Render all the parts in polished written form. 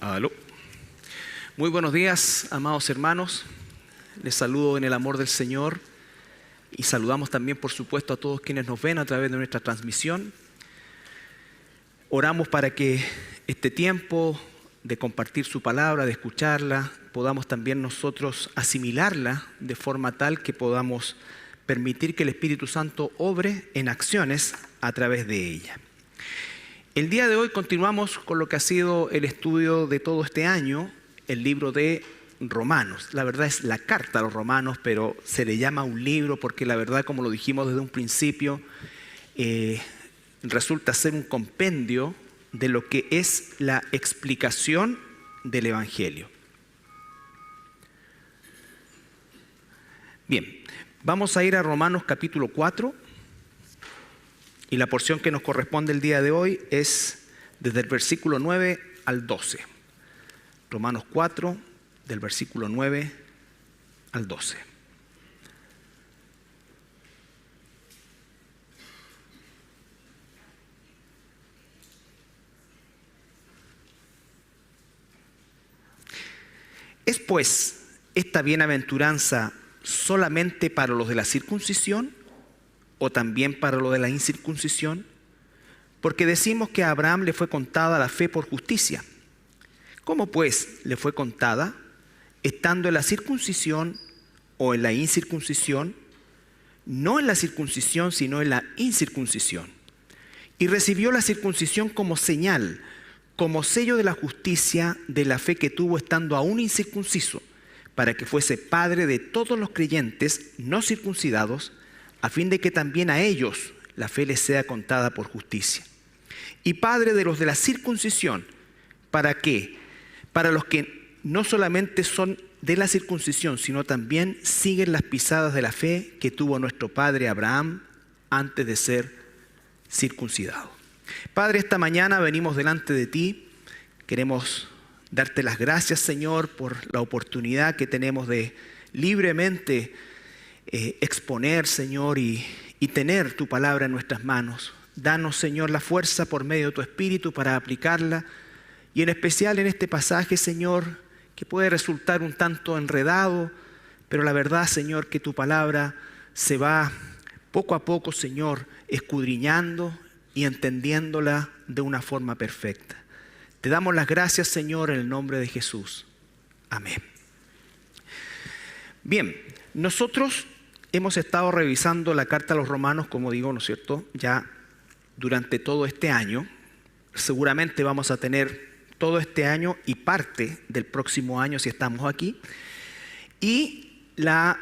Aló. Muy buenos días, amados hermanos. Les saludo en el amor del Señor y saludamos también, por supuesto, a todos quienes nos ven a través de nuestra transmisión. Oramos para que este tiempo de compartir su palabra, de escucharla, podamos también nosotros asimilarla de forma tal que podamos permitir que el Espíritu Santo obre en acciones a través de ella. El día de hoy continuamos con lo que ha sido el estudio de todo este año, el libro de Romanos. La verdad es la carta a los Romanos, pero se le llama un libro porque la verdad, como lo dijimos desde un principio, resulta ser un compendio de lo que es la explicación del Evangelio. Bien, vamos a ir a Romanos capítulo 4. Y la porción que nos corresponde el día de hoy es desde el versículo 9 al 12. Romanos 4, del versículo 9 al 12. ¿Es pues esta bienaventuranza solamente para los de la circuncisión o también para lo de la incircuncisión? Porque decimos que a Abraham le fue contada la fe por justicia. ¿Cómo pues le fue contada? Estando en la circuncisión o en la incircuncisión, no en la circuncisión sino en la incircuncisión. Y recibió la circuncisión como señal, como sello de la justicia de la fe que tuvo estando aún incircunciso, para que fuese padre de todos los creyentes no circuncidados, a fin de que también a ellos la fe les sea contada por justicia. Y padre de los de la circuncisión, ¿para qué? Para los que no solamente son de la circuncisión, sino también siguen las pisadas de la fe que tuvo nuestro padre Abraham antes de ser circuncidado. Padre, esta mañana venimos delante de ti. Queremos darte las gracias, Señor, por la oportunidad que tenemos de libremente exponer, Señor, y tener tu palabra en nuestras manos. Danos, Señor, la fuerza por medio de tu Espíritu para aplicarla, y en especial en este pasaje, Señor, que puede resultar un tanto enredado, pero la verdad, Señor, que tu palabra se va poco a poco, Señor, escudriñando y entendiéndola de una forma perfecta. Te damos las gracias, Señor, en el nombre de Jesús. Amén. Bien, nosotros hemos estado revisando la carta a los Romanos, como digo, ¿no es cierto?, ya durante todo este año. Seguramente vamos a tener todo este año y parte del próximo año si estamos aquí. Y la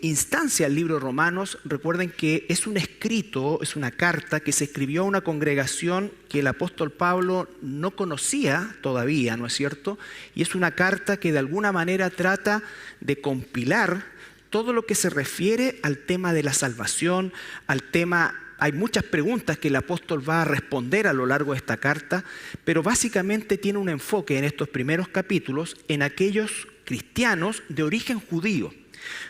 instancia del libro de Romanos, recuerden que es un escrito, es una carta que se escribió a una congregación que el apóstol Pablo no conocía todavía, ¿no es cierto? Y es una carta que de alguna manera trata de compilar todo lo que se refiere al tema de la salvación, al tema. Hay muchas preguntas que el apóstol va a responder a lo largo de esta carta, pero básicamente tiene un enfoque en estos primeros capítulos en aquellos cristianos de origen judío.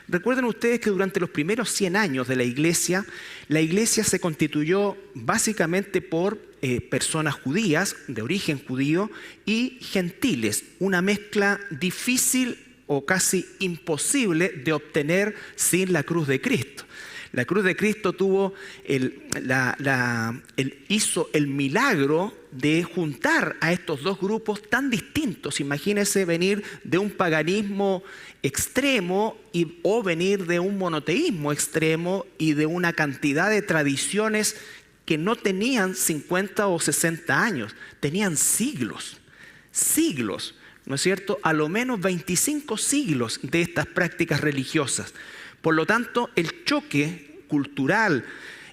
Recuerden ustedes que durante los primeros 100 años de la iglesia se constituyó básicamente por personas judías de origen judío y gentiles, una mezcla difícil o casi imposible de obtener sin la cruz de Cristo. La cruz de Cristo hizo el milagro de juntar a estos dos grupos tan distintos. Imagínense venir de un paganismo extremo o venir de un monoteísmo extremo y de una cantidad de tradiciones que no tenían 50 o 60 años, tenían siglos, ¿no es cierto? A lo menos 25 siglos de estas prácticas religiosas. Por lo tanto, el choque cultural,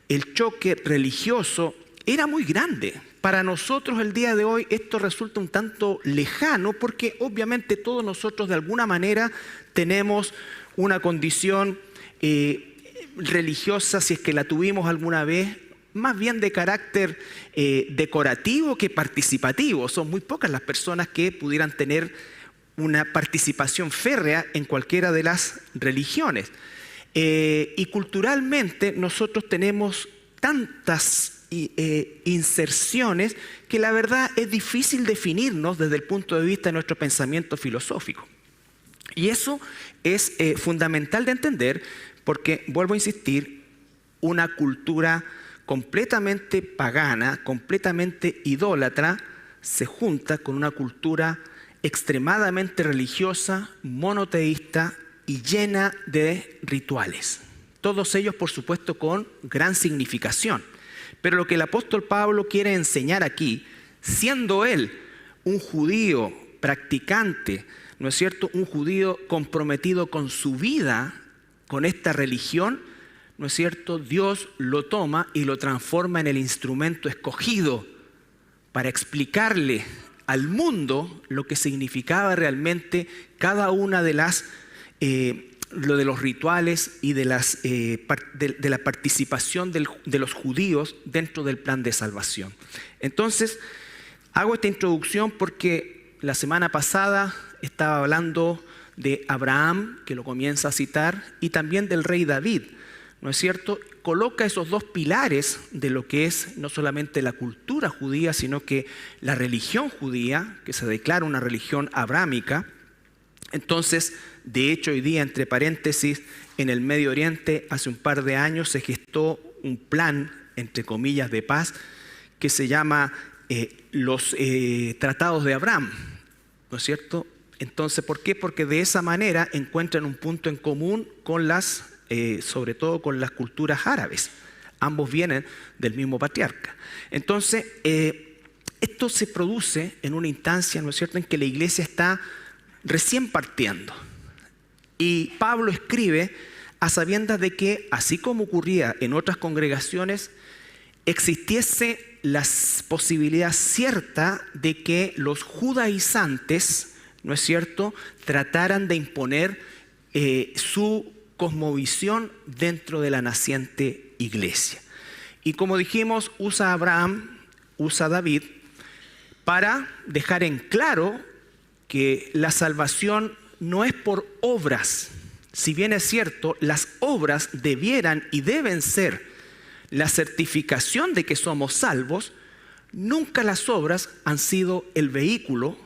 el choque religioso era muy grande. Para nosotros el día de hoy esto resulta un tanto lejano porque obviamente todos nosotros de alguna manera tenemos una condición religiosa, si es que la tuvimos alguna vez, más bien de carácter decorativo que participativo. Son muy pocas las personas que pudieran tener una participación férrea en cualquiera de las religiones. Y culturalmente nosotros tenemos tantas inserciones que la verdad es difícil definirnos desde el punto de vista de nuestro pensamiento filosófico. Y eso es fundamental de entender porque, vuelvo a insistir, una cultura completamente pagana, completamente idólatra, se junta con una cultura extremadamente religiosa, monoteísta y llena de rituales. Todos ellos, por supuesto, con gran significación. Pero lo que el apóstol Pablo quiere enseñar aquí, siendo él un judío practicante, ¿no es cierto?, un judío comprometido con su vida, con esta religión, ¿no es cierto?, Dios lo toma y lo transforma en el instrumento escogido para explicarle al mundo lo que significaba realmente cada una de las lo de los rituales y de la participación de los judíos dentro del plan de salvación. Entonces, hago esta introducción porque la semana pasada estaba hablando de Abraham, que lo comienza a citar, y también del rey David, ¿no es cierto? Coloca esos dos pilares de lo que es no solamente la cultura judía, sino que la religión judía, que se declara una religión abrámica. Entonces, de hecho, hoy día, entre paréntesis, en el Medio Oriente, hace un par de años se gestó un plan, entre comillas, de paz, que se llama los Tratados de Abraham, ¿no es cierto? Entonces, ¿por qué? Porque de esa manera encuentran un punto en común con sobre todo con las culturas árabes. Ambos vienen del mismo patriarca. Entonces, esto se produce en una instancia, ¿no es cierto?, en que la iglesia está recién partiendo. Y Pablo escribe a sabiendas de que, así como ocurría en otras congregaciones, existiese la posibilidad cierta de que los judaizantes, ¿no es cierto?, trataran de imponer su cosmovisión dentro de la naciente iglesia. Y como dijimos, usa Abraham, usa David, para dejar en claro que la salvación no es por obras. Si bien es cierto, las obras debieran y deben ser la certificación de que somos salvos, nunca las obras han sido el vehículo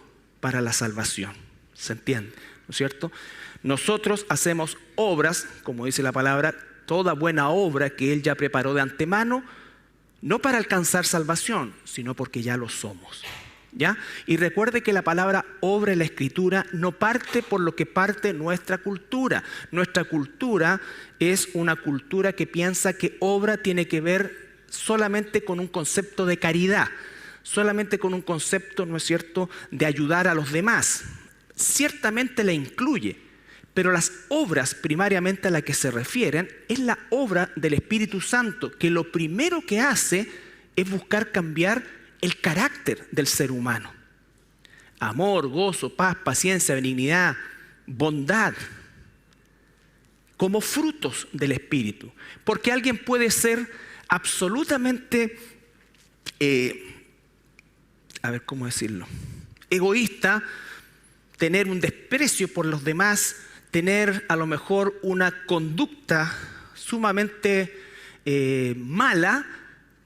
para la salvación. ¿Se entiende? ¿No es cierto? Nosotros hacemos obras, como dice la palabra, toda buena obra que Él ya preparó de antemano, no para alcanzar salvación, sino porque ya lo somos. ¿Ya? Y recuerde que la palabra obra en la Escritura no parte por lo que parte nuestra cultura. Nuestra cultura es una cultura que piensa que obra tiene que ver solamente con un concepto de caridad, solamente con un concepto, ¿no es cierto?, de ayudar a los demás. Ciertamente la incluye, pero las obras primariamente a las que se refieren es la obra del Espíritu Santo, que lo primero que hace es buscar cambiar el carácter del ser humano. Amor, gozo, paz, paciencia, benignidad, bondad, como frutos del Espíritu. Porque alguien puede ser absolutamente, ¿cómo decirlo?, egoísta, tener un desprecio por los demás, tener a lo mejor una conducta sumamente mala,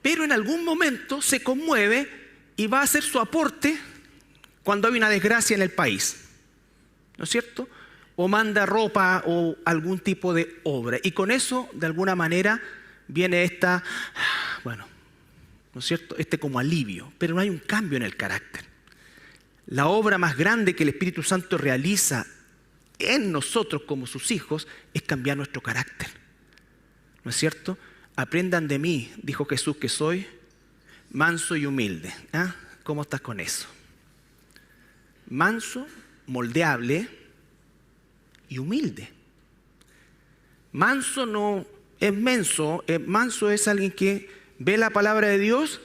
pero en algún momento se conmueve y va a hacer su aporte cuando hay una desgracia en el país, ¿no es cierto? O manda ropa o algún tipo de obra. Y con eso, de alguna manera, viene ¿no es cierto?, como alivio, pero no hay un cambio en el carácter. La obra más grande que el Espíritu Santo realiza en nosotros como sus hijos es cambiar nuestro carácter, ¿no es cierto? Aprendan de mí, dijo Jesús, que soy manso y humilde. ¿Ah? ¿Cómo estás con eso? Manso, moldeable y humilde. Manso no es menso, manso es alguien que ve la palabra de Dios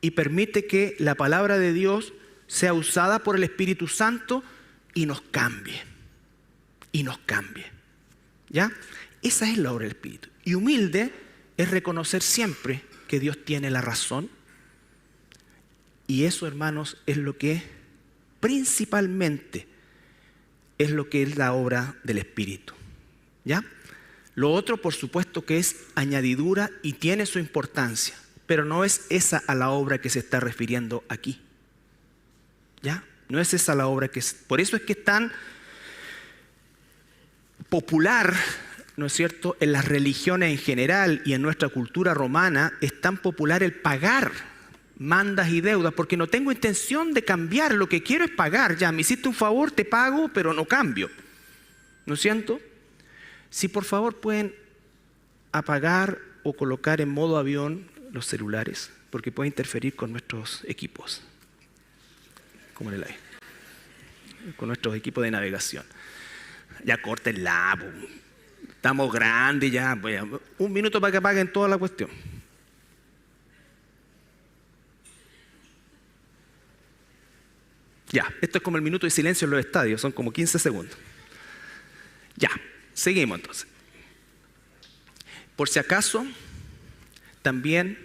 y permite que la palabra de Dios sea usada por el Espíritu Santo y nos cambie. Y nos cambie. ¿Ya? Esa es la obra del Espíritu. Y humilde es reconocer siempre que Dios tiene la razón. Y eso, hermanos, es lo que principalmente es lo que es la obra del Espíritu. ¿Ya? Lo otro, por supuesto, que es añadidura y tiene su importancia. pero no es esa a la obra que se está refiriendo aquí. ¿Ya? No es esa la obra que es. Por eso es que es tan popular, ¿no es cierto?, en las religiones en general y en nuestra cultura romana, es tan popular el pagar mandas y deudas, porque no tengo intención de cambiar, lo que quiero es pagar. Ya, me hiciste un favor, te pago, pero no cambio. ¿No es cierto? Si por favor pueden apagar o colocar en modo avión los celulares, porque puede interferir con nuestros equipos, como en el aire, con nuestros equipos de navegación. Ya córtenla, estamos grandes ya, un minuto para que apaguen toda la cuestión. Ya, esto es como el minuto de silencio en los estadios, son como 15 segundos. Ya, seguimos entonces. Por si acaso, también,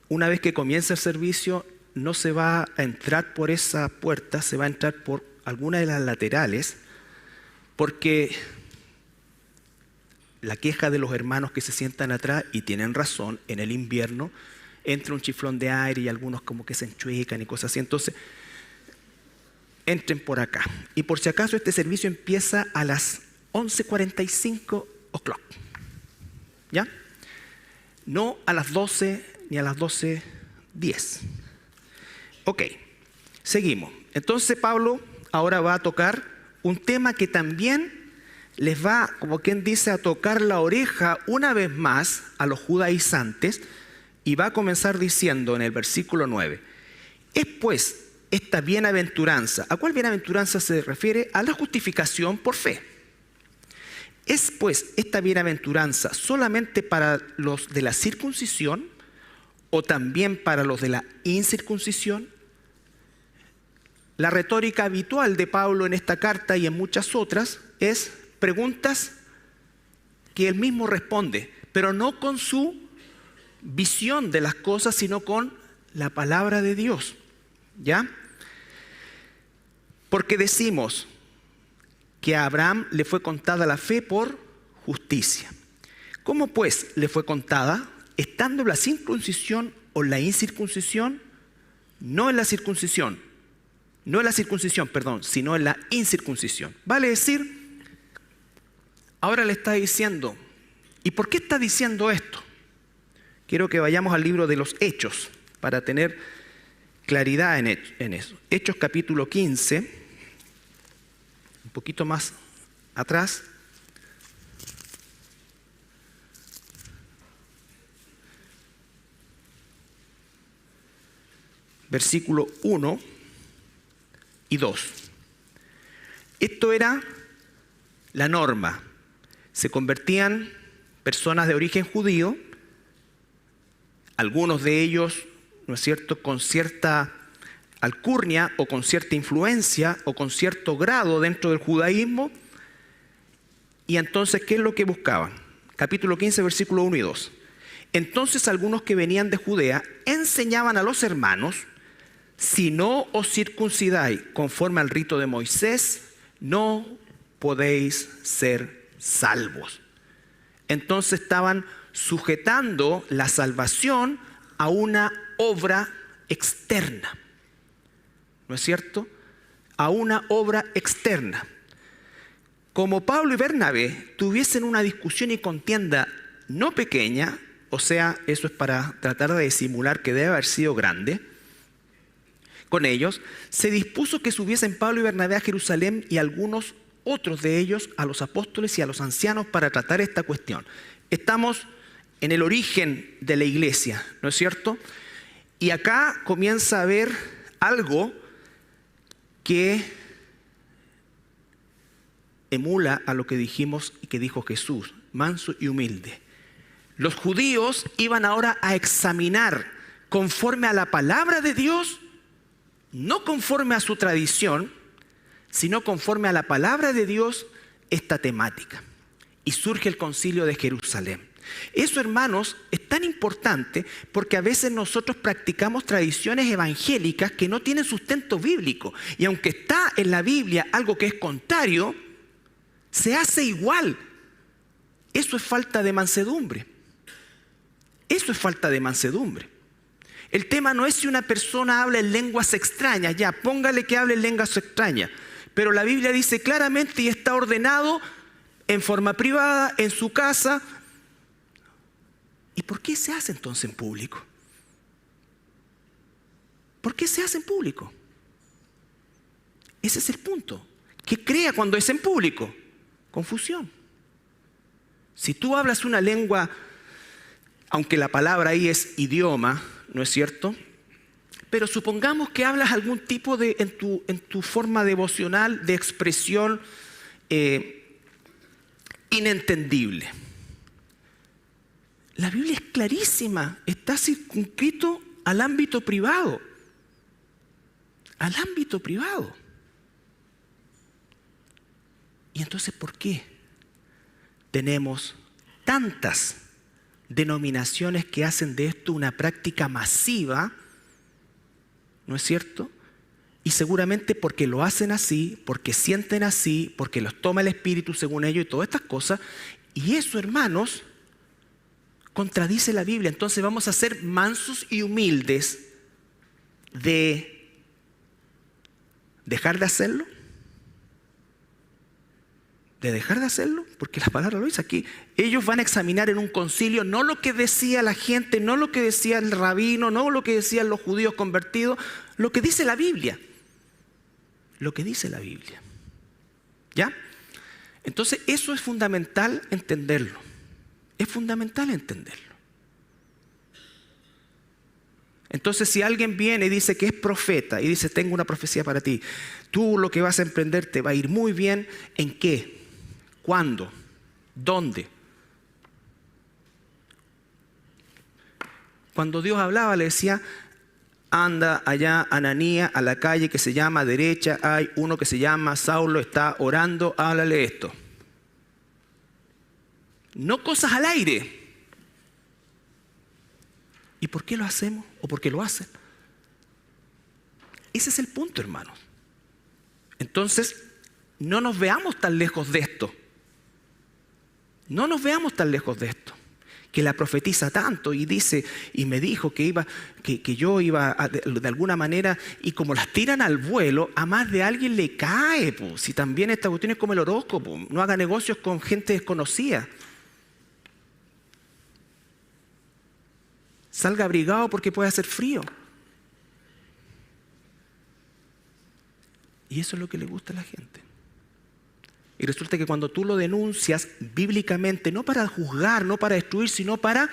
una vez que comienza el servicio, no se va a entrar por esa puerta, se va a entrar por alguna de las laterales, porque la queja de los hermanos que se sientan atrás, y tienen razón, en el invierno entra un chiflón de aire y algunos como que se enchuecan y cosas así. Entonces, entren por acá. Y por si acaso, este servicio empieza a las 11:45 o'clock. ¿Ya? No a las 12 ni a las 12:10. Ok, seguimos. Entonces Pablo ahora va a tocar un tema que también les va, como quien dice, a tocar la oreja una vez más a los judaizantes, y va a comenzar diciendo en el versículo 9: es pues esta bienaventuranza. ¿A cuál bienaventuranza se refiere? A la justificación por fe. ¿Es pues esta bienaventuranza solamente para los de la circuncisión o también para los de la incircuncisión? La retórica habitual de Pablo en esta carta y en muchas otras es preguntas que él mismo responde, pero no con su visión de las cosas, sino con la palabra de Dios. ¿Ya? Porque decimos que a Abraham le fue contada la fe por justicia. ¿Cómo pues le fue contada? Estando en la circuncisión o la incircuncisión, no en la circuncisión, sino en la incircuncisión. Vale decir, ahora le está diciendo, ¿y por qué está diciendo esto? Quiero que vayamos al libro de los Hechos para tener claridad en eso. Hechos capítulo 15, un poquito más atrás. Versículo 1 y 2. Esto era la norma. Se convertían personas de origen judío, algunos de ellos, ¿no es cierto?, con cierta alcurnia o con cierta influencia o con cierto grado dentro del judaísmo. Y entonces, ¿qué es lo que buscaban? Capítulo 15, versículo 1 y 2. Entonces algunos que venían de Judea enseñaban a los hermanos: si no os circuncidáis conforme al rito de Moisés, no podéis ser salvos. Entonces estaban sujetando la salvación a una obra externa. ¿No es cierto? A una obra externa. Como Pablo y Bernabé tuviesen una discusión y contienda no pequeña, o sea, eso es para tratar de disimular que debe haber sido grande, con ellos, se dispuso que subiesen Pablo y Bernabé a Jerusalén y algunos otros de ellos a los apóstoles y a los ancianos para tratar esta cuestión. Estamos en el origen de la iglesia, ¿no es cierto? Y acá comienza a haber algo que emula a lo que dijimos y que dijo Jesús, manso y humilde. Los judíos iban ahora a examinar conforme a la palabra de Dios, no conforme a su tradición, sino conforme a la palabra de Dios, esta temática. Y surge el Concilio de Jerusalén. Eso, hermanos, es tan importante porque a veces nosotros practicamos tradiciones evangélicas que no tienen sustento bíblico. Y aunque está en la Biblia algo que es contrario, se hace igual. Eso es falta de mansedumbre. Eso es falta de mansedumbre. El tema no es si una persona habla en lenguas extrañas, ya, póngale que hable en lenguas extrañas. Pero la Biblia dice claramente y está ordenado en forma privada, en su casa. ¿Y por qué se hace entonces en público? ¿Por qué se hace en público? Ese es el punto. ¿Qué crea cuando es en público? Confusión. Si tú hablas una lengua, aunque la palabra ahí es idioma, ¿no es cierto? Pero supongamos que hablas algún tipo de, en tu forma devocional de expresión inentendible. La Biblia es clarísima, está circunscrito al ámbito privado. Al ámbito privado. Y entonces, ¿por qué tenemos tantas denominaciones que hacen de esto una práctica masiva? ¿No es cierto? Y seguramente porque lo hacen así, porque sienten así, porque los toma el Espíritu según ellos y todas estas cosas. Y eso, hermanos, contradice la Biblia. Entonces vamos a ser mansos y humildes de dejar de hacerlo. De dejar de hacerlo, porque la palabra lo dice aquí. Ellos van a examinar en un concilio no lo que decía la gente, no lo que decía el rabino, no lo que decían los judíos convertidos, lo que dice la Biblia. Lo que dice la Biblia. ¿Ya? Entonces eso es fundamental entenderlo. Es fundamental entenderlo. Entonces si alguien viene y dice que es profeta y dice tengo una profecía para ti, tú lo que vas a emprender te va a ir muy bien, ¿en qué? ¿Cuándo? ¿Dónde? Cuando Dios hablaba le decía, anda allá Ananías a la calle que se llama derecha, hay uno que se llama Saulo, está orando, háblale esto. No cosas al aire. ¿Y por qué lo hacemos? ¿O por qué lo hacen? Ese es el punto, hermanos. Entonces, no nos veamos tan lejos de esto. No nos veamos tan lejos de esto. Que la profetiza tanto y dice, y me dijo que yo iba de alguna manera, y como las tiran al vuelo, a más de alguien le cae. Pues. Si también esta cuestión es como el horóscopo, no haga negocios con gente desconocida. Salga abrigado porque puede hacer frío. Y eso es lo que le gusta a la gente. Y resulta que cuando tú lo denuncias bíblicamente, no para juzgar, no para destruir, sino para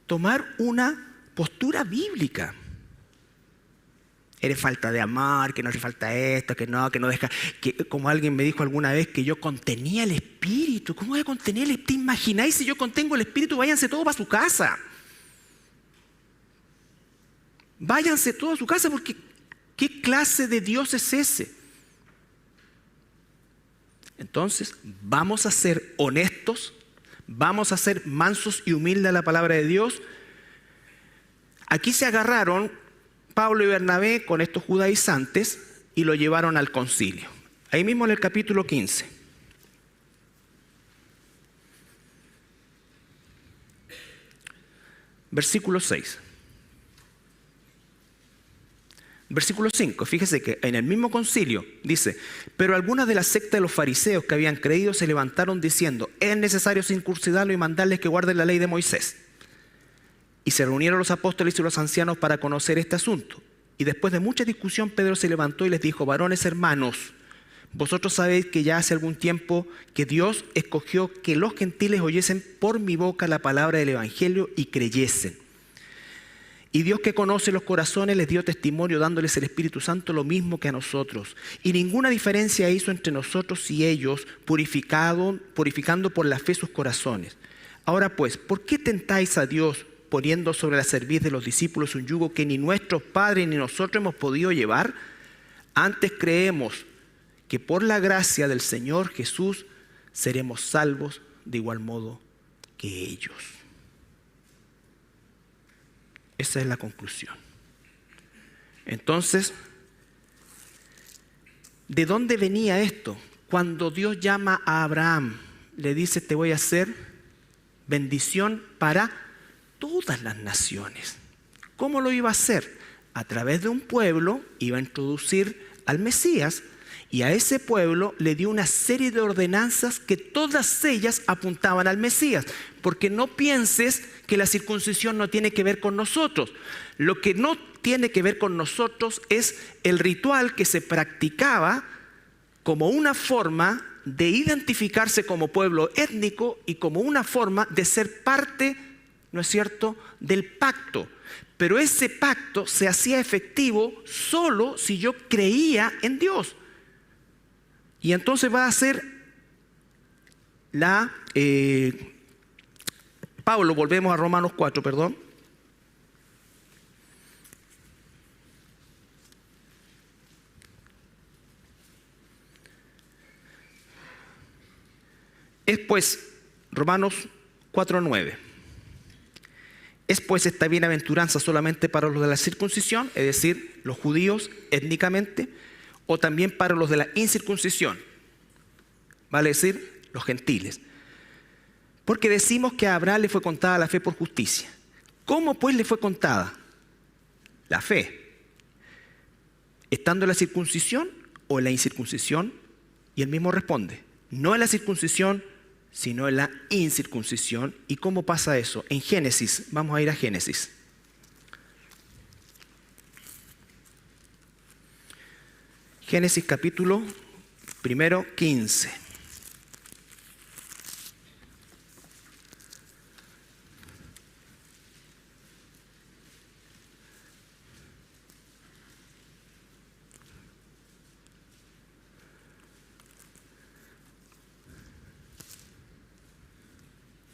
tomar una postura bíblica. Eres falta de amar, que no hace falta esto, que no deja, que como alguien me dijo alguna vez que yo contenía el espíritu. ¿Cómo voy a contener el espíritu? ¿Imagináis si yo contengo el espíritu? Váyanse todos para su casa. Váyanse todos a su casa porque ¿qué clase de Dios es ese? Entonces, vamos a ser honestos, vamos a ser mansos y humildes a la palabra de Dios. Aquí se agarraron Pablo y Bernabé con estos judaizantes y lo llevaron al concilio. Ahí mismo en el capítulo 15. Versículo 6. Versículo 5, fíjese que en el mismo concilio dice, pero algunas de la secta de los fariseos que habían creído se levantaron diciendo, es necesario circuncidarlo y mandarles que guarden la ley de Moisés. Y se reunieron los apóstoles y los ancianos para conocer este asunto. Y después de mucha discusión, Pedro se levantó y les dijo, varones hermanos, vosotros sabéis que ya hace algún tiempo que Dios escogió que los gentiles oyesen por mi boca la palabra del evangelio y creyesen. Y Dios que conoce los corazones les dio testimonio dándoles el Espíritu Santo lo mismo que a nosotros. Y ninguna diferencia hizo entre nosotros y ellos, purificando por la fe sus corazones. Ahora pues, ¿por qué tentáis a Dios poniendo sobre la cerviz de los discípulos un yugo que ni nuestros padres ni nosotros hemos podido llevar? Antes creemos que por la gracia del Señor Jesús seremos salvos de igual modo que ellos. Esa es la conclusión. Entonces, ¿de dónde venía esto? Cuando Dios llama a Abraham, le dice, te voy a hacer bendición para todas las naciones. ¿Cómo lo iba a hacer? A través de un pueblo iba a introducir al Mesías, y a ese pueblo le dio una serie de ordenanzas que todas ellas apuntaban al Mesías. Porque no pienses que la circuncisión no tiene que ver con nosotros. Lo que no tiene que ver con nosotros es el ritual que se practicaba como una forma de identificarse como pueblo étnico y como una forma de ser parte, ¿no es cierto?, del pacto. Pero ese pacto se hacía efectivo solo si yo creía en Dios. Y entonces va a ser Pablo, volvemos a Romanos 4, perdón. Es pues, Romanos 4:9. Es pues esta bienaventuranza solamente para los de la circuncisión, es decir, los judíos étnicamente, o también para los de la incircuncisión, vale decir, los gentiles. Porque decimos que a Abraham le fue contada la fe por justicia. ¿Cómo pues le fue contada? La fe. ¿Estando en la circuncisión o en la incircuncisión? Y él mismo responde, no en la circuncisión, sino en la incircuncisión. ¿Y cómo pasa eso? En Génesis, vamos a ir a Génesis. Génesis capítulo 15.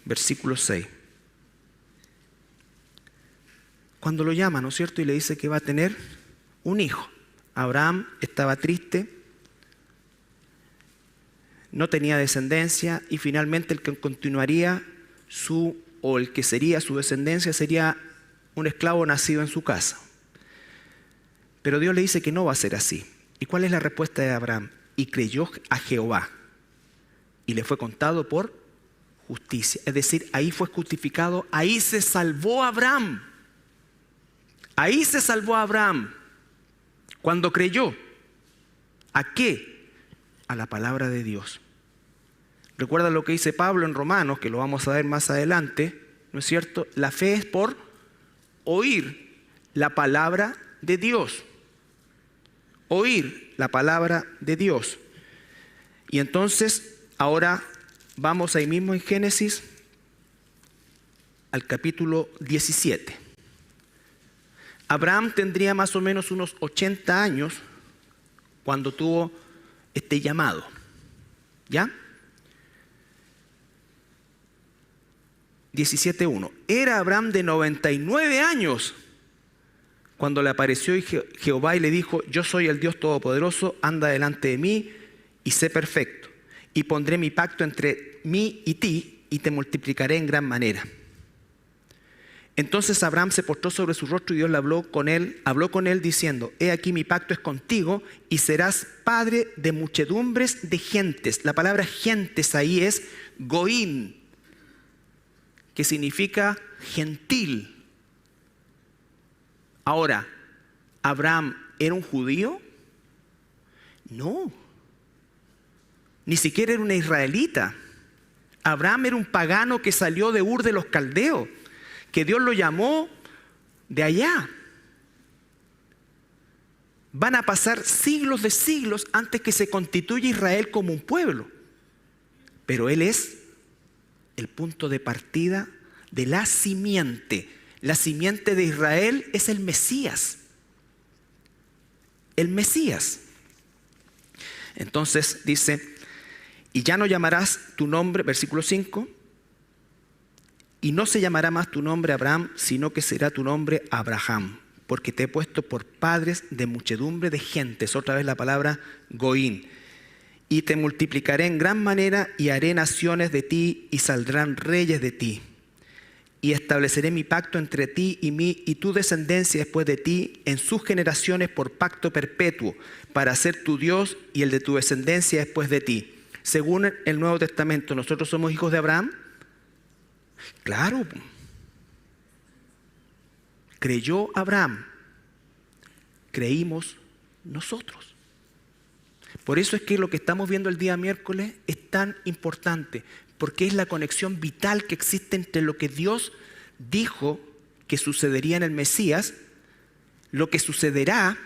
Versículo 6. Cuando lo llama, ¿no es cierto? Y le dice que va a tener un hijo. Abraham estaba triste, no tenía descendencia, y finalmente el que continuaría el que sería su descendencia sería un esclavo nacido en su casa. Pero Dios le dice que no va a ser así. ¿Y cuál es la respuesta de Abraham? Y creyó a Jehová, y le fue contado por justicia. Es decir, ahí fue justificado, ahí se salvó Abraham. Ahí se salvó Abraham. Cuando creyó, ¿a qué? A la palabra de Dios. Recuerda lo que dice Pablo en Romanos, que lo vamos a ver más adelante, ¿no es cierto? La fe es por oír la palabra de Dios. Oír la palabra de Dios. Y entonces, ahora vamos ahí mismo en Génesis, al capítulo 17. Abraham tendría más o menos unos 80 años cuando tuvo este llamado. ¿Ya? 17:1. Era Abraham de 99 años cuando le apareció Jehová y le dijo, yo soy el Dios Todopoderoso, anda delante de mí y sé perfecto. Y pondré mi pacto entre mí y ti y te multiplicaré en gran manera. Entonces Abraham se postró sobre su rostro y Dios le habló con él diciendo, he aquí mi pacto es contigo y serás padre de muchedumbres de gentes. La palabra gentes ahí es goín, que significa gentil. Ahora, ¿Abraham era un judío? No. Ni siquiera era un israelita. Abraham era un pagano que salió de Ur de los Caldeos, que Dios lo llamó de allá. Van a pasar siglos de siglos antes que se constituya Israel como un pueblo. Pero él es el punto de partida de la simiente. La simiente de Israel es el Mesías. El Mesías. Entonces dice, y ya no llamarás tu nombre, versículo 5, y no se llamará más tu nombre Abraham, sino que será tu nombre Abraham, porque te he puesto por padres de muchedumbre de gentes, otra vez la palabra goín, y te multiplicaré en gran manera y haré naciones de ti y saldrán reyes de ti. Y estableceré mi pacto entre ti y mí y tu descendencia después de ti en sus generaciones por pacto perpetuo, para ser tu Dios y el de tu descendencia después de ti. Según el Nuevo Testamento, ¿nosotros somos hijos de Abraham? Claro. creyó Abraham, creímos nosotros. Por eso es que lo que estamos viendo el día miércoles es tan importante, porque es la conexión vital que existe entre lo que Dios dijo que sucedería en el Mesías, lo que sucederá,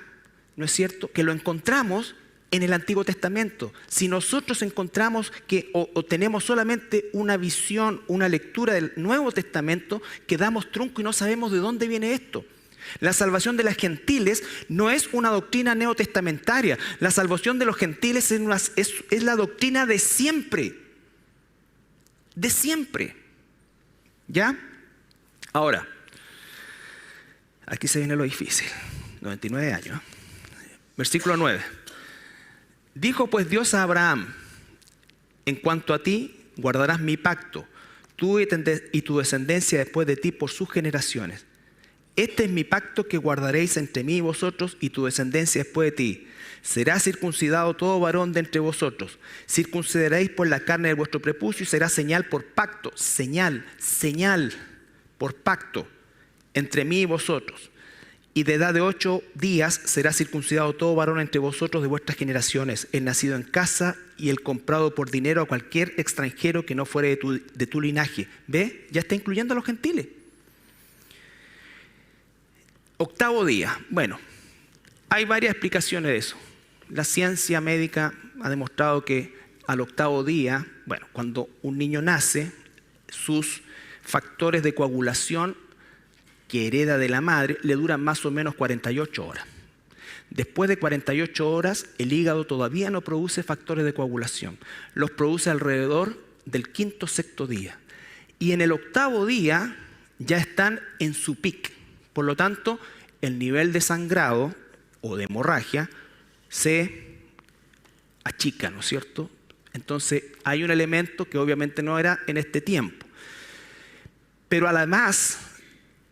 ¿no es cierto?, que lo encontramos en el Antiguo Testamento. Si nosotros encontramos que o tenemos solamente una visión, una lectura del Nuevo Testamento, quedamos trunco y no sabemos de dónde viene esto. La salvación de los gentiles no es una doctrina neotestamentaria. La salvación de los gentiles es la doctrina de siempre. De siempre. ¿Ya? Ahora, aquí se viene lo difícil. 99 años. Versículo 9. Dijo pues Dios a Abraham: en cuanto a ti, guardarás mi pacto, tú y tu descendencia después de ti por sus generaciones. Este es mi pacto que guardaréis entre mí y vosotros y tu descendencia después de ti. Será circuncidado todo varón de entre vosotros. Circuncidaréis por la carne de vuestro prepucio y será señal por pacto, señal por pacto entre mí y vosotros. Y de edad de 8 días será circuncidado todo varón entre vosotros de vuestras generaciones, el nacido en casa y el comprado por dinero a cualquier extranjero que no fuere de tu linaje. ¿Ve? Ya está incluyendo a los gentiles. 8º día. Bueno, hay varias explicaciones de eso. La ciencia médica ha demostrado que al 8º día, bueno, cuando un niño nace, sus factores de coagulación que hereda de la madre le duran más o menos 48 horas. Después de 48 horas, el hígado todavía no produce factores de coagulación. Los produce alrededor del 5º, 6º día. Y en el 8º día ya están en su pic. Por lo tanto, el nivel de sangrado o de hemorragia se achica, ¿no es cierto? Entonces, hay un elemento que obviamente no era en este tiempo. Pero además,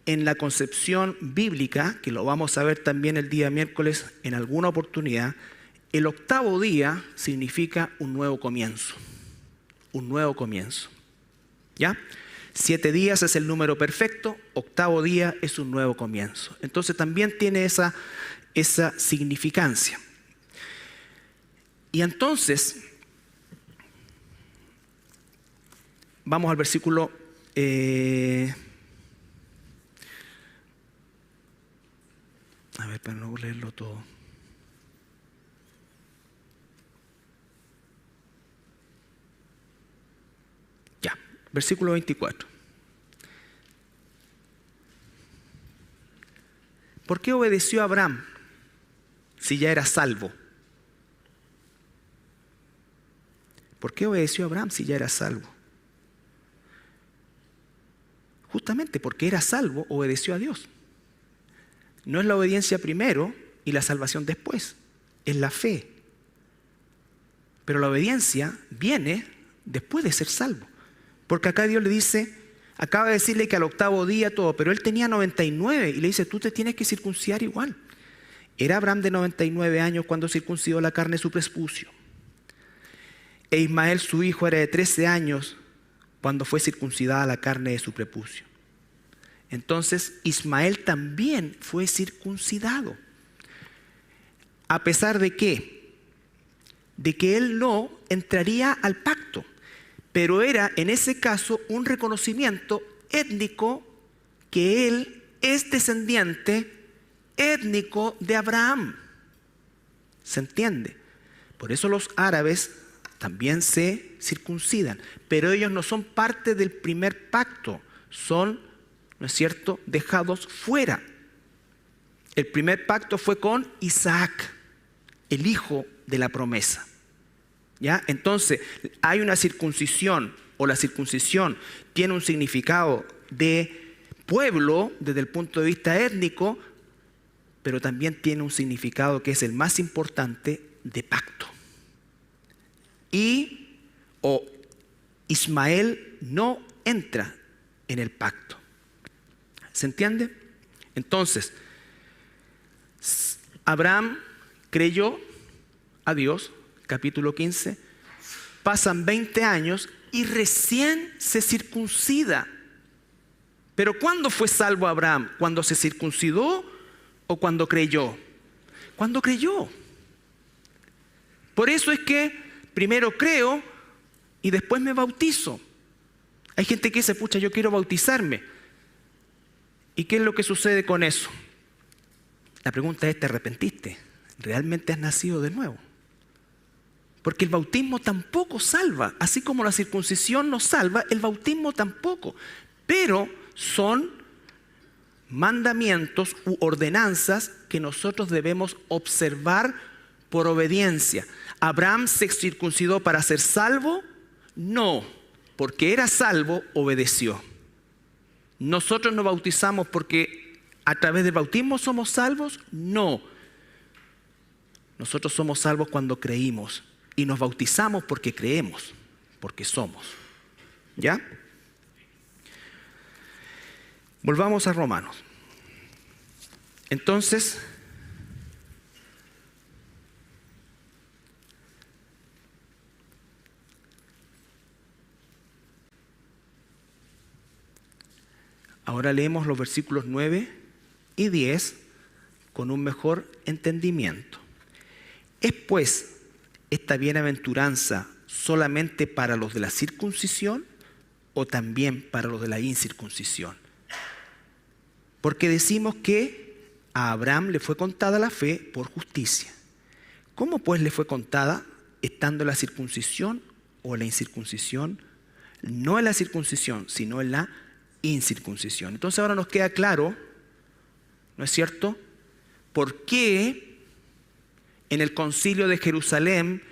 en la concepción bíblica, que lo vamos a ver también el día miércoles en alguna oportunidad, el 8º día significa un nuevo comienzo. Un nuevo comienzo. ¿Ya? 7 días es el número perfecto, 8º día es un nuevo comienzo. Entonces también tiene esa significancia. Y entonces, vamos al versículo... A ver, para no leerlo todo. Ya, versículo 24. ¿Por qué obedeció Abraham si ya era salvo? ¿Por qué obedeció Abraham si ya era salvo? Justamente porque era salvo, obedeció a Dios. No es la obediencia primero y la salvación después, es la fe. Pero la obediencia viene después de ser salvo. Porque acá Dios le dice, acaba de decirle que al 8º día todo, pero él tenía 99 y le dice, tú te tienes que circuncidar igual. Era Abraham de 99 años cuando circuncidó la carne de su prepucio. E Ismael su hijo era de 13 años cuando fue circuncidada la carne de su prepucio. Entonces Ismael también fue circuncidado. ¿A pesar de qué? De que él no entraría al pacto, pero era en ese caso un reconocimiento étnico que él es descendiente étnico de Abraham. ¿Se entiende? Por eso los árabes también se circuncidan, pero ellos no son parte del primer pacto, son, ¿no es cierto?, dejados fuera. El primer pacto fue con Isaac, el hijo de la promesa. ¿Ya? Entonces, hay una circuncisión, o la circuncisión tiene un significado de pueblo desde el punto de vista étnico, pero también tiene un significado que es el más importante, de pacto. Ismael no entra en el pacto. ¿Se entiende? Entonces, Abraham creyó a Dios, capítulo 15, pasan 20 años y recién se circuncida. Pero ¿cuándo fue salvo Abraham? ¿Cuando se circuncidó o cuando creyó? Cuando creyó. Por eso es que primero creo y después me bautizo. Hay gente que dice, pucha, yo quiero bautizarme. ¿Y qué es lo que sucede con eso? La pregunta es, ¿te arrepentiste? ¿Realmente has nacido de nuevo? Porque el bautismo tampoco salva. Así como la circuncisión nos salva, el bautismo tampoco. Pero son mandamientos u ordenanzas que nosotros debemos observar por obediencia. ¿Abraham se circuncidó para ser salvo? No, porque era salvo, obedeció. ¿Nosotros nos bautizamos porque a través del bautismo somos salvos? No. Nosotros somos salvos cuando creímos y nos bautizamos porque creemos, porque somos. ¿Ya? Volvamos a Romanos. Entonces, ahora leemos los versículos 9 y 10 con un mejor entendimiento. ¿Es pues esta bienaventuranza solamente para los de la circuncisión o también para los de la incircuncisión? Porque decimos que a Abraham le fue contada la fe por justicia. ¿Cómo pues le fue contada estando en la circuncisión o en la incircuncisión? No en la circuncisión, sino en la incircuncisión. Entonces ahora nos queda claro, ¿no es cierto?, por qué en el concilio de Jerusalén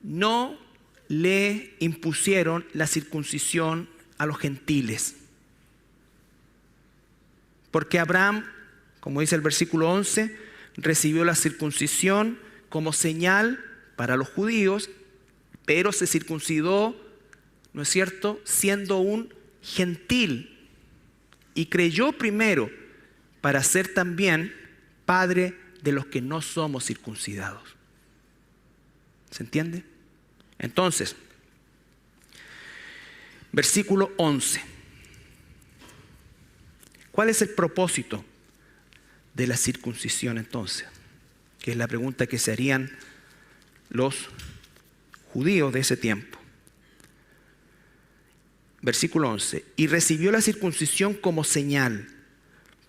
no le impusieron la circuncisión a los gentiles. Porque Abraham, como dice el versículo 11, recibió la circuncisión como señal para los judíos, pero se circuncidó, ¿no es cierto?, siendo un gentil, y creyó primero para ser también padre de los que no somos circuncidados. ¿Se entiende? Entonces, versículo 11. ¿Cuál es el propósito de la circuncisión entonces? Que es la pregunta que se harían los judíos de ese tiempo. Versículo 11. Y recibió la circuncisión como señal,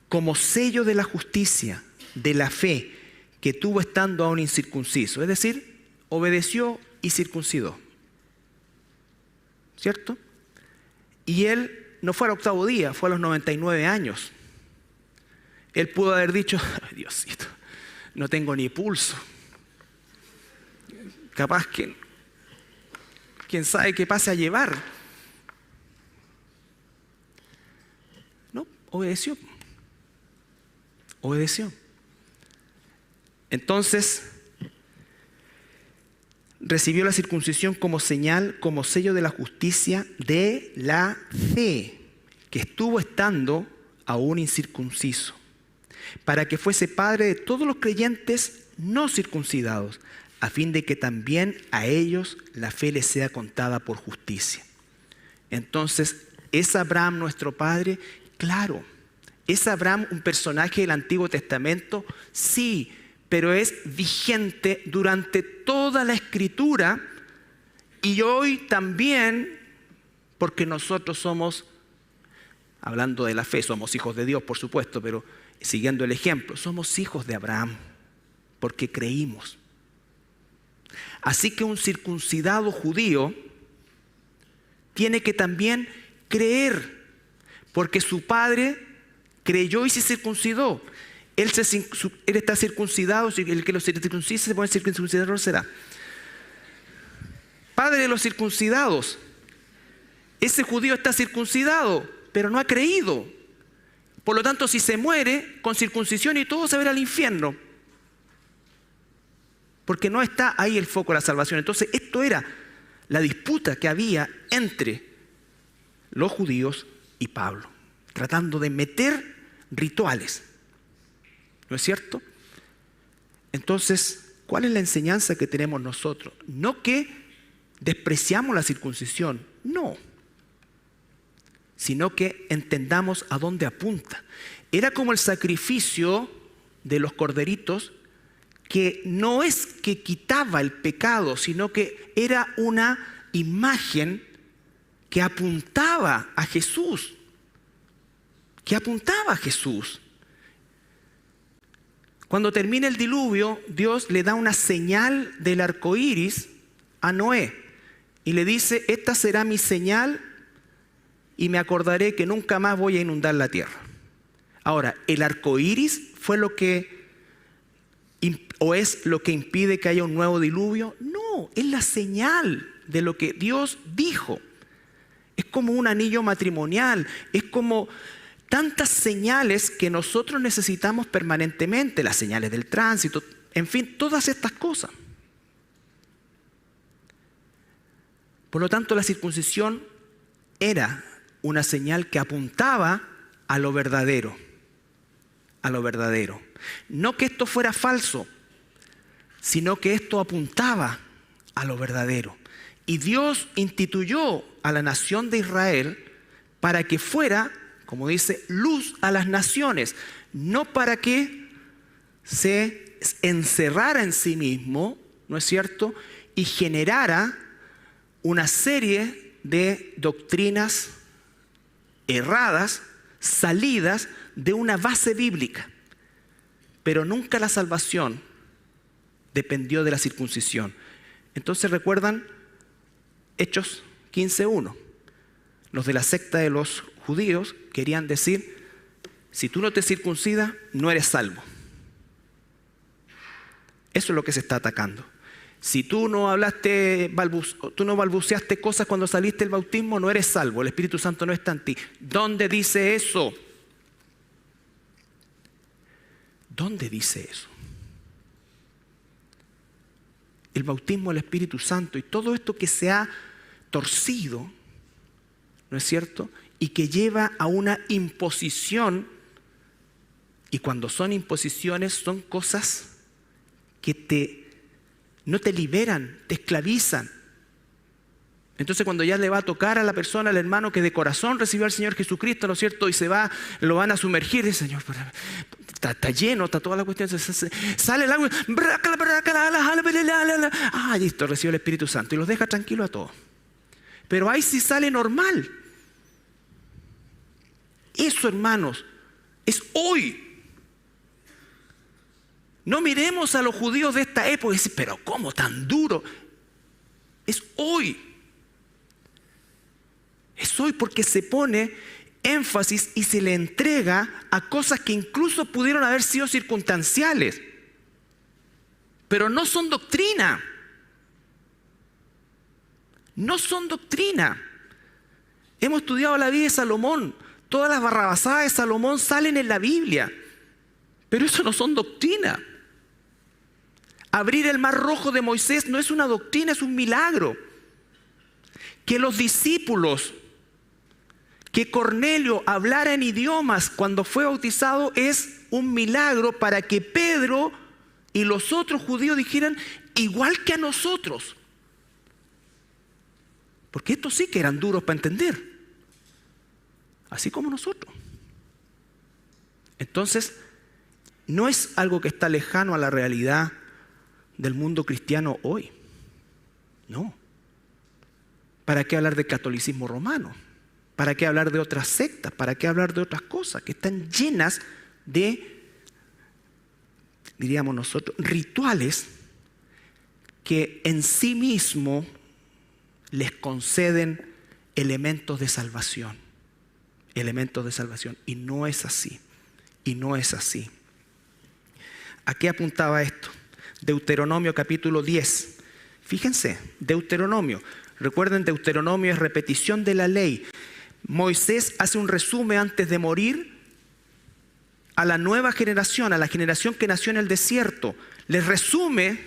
como sello de la justicia, de la fe que tuvo estando aún incircunciso. Es decir, obedeció y circuncidó. ¿Cierto? Y él no fue al octavo día, fue a los 99 años. Él pudo haber dicho, ay, Diosito, no tengo ni pulso. Capaz que, quién sabe qué pase a llevar. No, obedeció. Obedeció. Entonces, recibió la circuncisión como señal, como sello de la justicia de la fe, que estuvo estando aún incircunciso, para que fuese padre de todos los creyentes no circuncidados, a fin de que también a ellos la fe les sea contada por justicia. Entonces, ¿es Abraham nuestro padre? Claro. ¿Es Abraham un personaje del Antiguo Testamento? Sí, pero es vigente durante toda la Escritura y hoy también, porque nosotros somos, hablando de la fe, somos hijos de Dios, por supuesto, pero siguiendo el ejemplo, somos hijos de Abraham, porque creímos. Así que un circuncidado judío tiene que también creer, porque su padre creyó y se circuncidó. Él está circuncidado, si el que lo circuncise se puede circuncidar, no será. Padre de los circuncidados. Ese judío está circuncidado, pero no ha creído. Por lo tanto, si se muere con circuncisión y todo, se va a ir al infierno. Porque no está ahí el foco de la salvación. Entonces, esto era la disputa que había entre los judíos y Pablo, tratando de meter rituales. ¿No es cierto? Entonces, ¿cuál es la enseñanza que tenemos nosotros? No que despreciamos la circuncisión, no. sino que entendamos a dónde apunta. Era como el sacrificio de los corderitos, que no es que quitaba el pecado, sino que era una imagen que apuntaba a Jesús. Que apuntaba a Jesús. Cuando termina el diluvio, Dios le da una señal del arco iris a Noé y le dice: esta será mi señal y me acordaré que nunca más voy a inundar la tierra. Ahora, ¿el arco iris fue lo que o es lo que impide que haya un nuevo diluvio? No, es la señal de lo que Dios dijo. Es como un anillo matrimonial, es como tantas señales que nosotros necesitamos permanentemente, las señales del tránsito, en fin, todas estas cosas. Por lo tanto, la circuncisión era una señal que apuntaba a lo verdadero, a lo verdadero. No que esto fuera falso, sino que esto apuntaba a lo verdadero. Y Dios instituyó a la nación de Israel para que fuera, como dice, luz a las naciones, no para que se encerrara en sí mismo, ¿no es cierto?, y generara una serie de doctrinas erradas, salidas de una base bíblica. Pero nunca la salvación dependió de la circuncisión. Entonces, ¿recuerdan Hechos 15:1? Los de la secta de los judíos querían decir: si tú no te circuncidas, no eres salvo. Eso es lo que se está atacando. Si tú no balbuceaste cosas cuando saliste del bautismo, no eres salvo. El Espíritu Santo no está en ti. ¿Dónde dice eso? ¿Dónde dice eso? El bautismo del Espíritu Santo y todo esto que se ha torcido, ¿no es cierto?, y que lleva a una imposición, y cuando son imposiciones son cosas que no te liberan, te esclavizan. Entonces, cuando ya le va a tocar a la persona, al hermano que de corazón recibió al Señor Jesucristo, ¿no es cierto?, y lo van a sumergir, dice: Señor, está lleno, está toda la cuestión, sale el agua, listo, recibe el Espíritu Santo y los deja tranquilos a todos. Pero ahí sí sale normal. Eso, hermanos, es hoy. No miremos a los judíos de esta época y decir: pero ¿cómo tan duro? Es hoy. Es hoy, porque se pone énfasis y se le entrega a cosas que incluso pudieron haber sido circunstanciales, pero no son doctrina. No son doctrina. Hemos estudiado la vida de Salomón. Todas las barrabasadas de Salomón salen en la Biblia, pero eso no son doctrina. Abrir el mar rojo de Moisés no es una doctrina, es un milagro. Que los discípulos, que Cornelio hablara en idiomas cuando fue bautizado, es un milagro para que Pedro y los otros judíos dijeran: igual que a nosotros. Porque estos sí que eran duros para entender, así como nosotros. Entonces, no es algo que está lejano a la realidad del mundo cristiano hoy. No. ¿Para qué hablar de catolicismo romano? ¿Para qué hablar de otras sectas? ¿Para qué hablar de otras cosas que están llenas de, diríamos nosotros, rituales que en sí mismo les conceden elementos de salvación? Elementos de salvación. Y no es así. Y no es así. ¿A qué apuntaba esto? Deuteronomio capítulo 10. Fíjense, Deuteronomio. Recuerden, Deuteronomio es repetición de la ley. Moisés hace un resumen antes de morir a la nueva generación, a la generación que nació en el desierto. Les resume